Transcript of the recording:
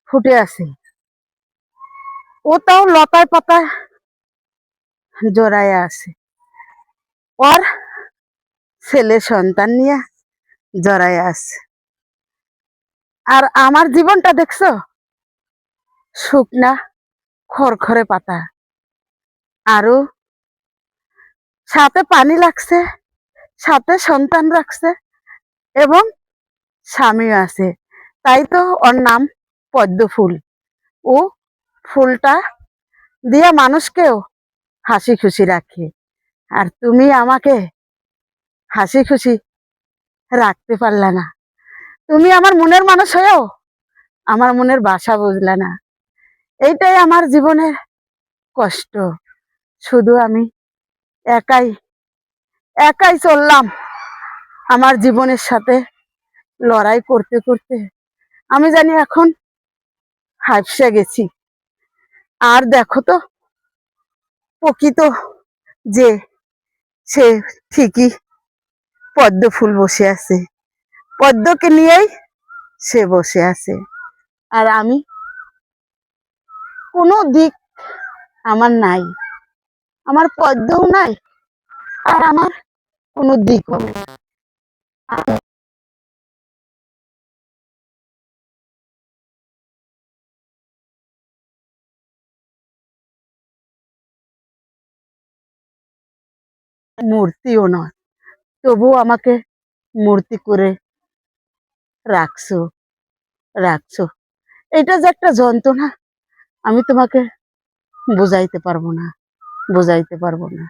ফুটে আছে, ও তাও লতায় পাতায় জড়ায় আছে, ওর ছেলে সন্তান নিয়ে জড়ায় আছে। আর আমার জীবনটা দেখছো, শুকনা খড়খড়ে পাতা, আরো সাথে পানি লাগছে, সাথে সন্তান রাখছে এবং স্বামীও আছে। তাই তো ওর নাম পদ্ম ফুল। ও ফুলটা দিয়ে মানুষকেও হাসি খুশি রাখে। আর তুমি আমাকে হাসি খুশি রাখতে পারলে না। তুমি আমার মনের মানুষ হয়েও আমার মনের ভাষা বুঝলে না। এইটাই আমার জীবনের কষ্ট। শুধু আমি একাই একাই চললাম আমার জীবনের সাথে লড়াই করতে করতে। আমি জানি এখন হাঁপসে গেছি। আর দেখো তো, প্রকৃত যে সে ঠিকই পদ্ম ফুল বসে আছে, পদ্মকে নিয়েই সে বসে আছে। আর আমি কোনো দিক আমার নাই, আমার পদ্মও নাই, আর আমার কোনো দিকও নেই। মূর্তিও নয়, তবুও আমাকে মূর্তি করে রাখছো রাখছো। এটা যে একটা যন্ত্রণা, আমি তোমাকে বুঝাইতে পারবো না, বুঝাইতে পারবো না।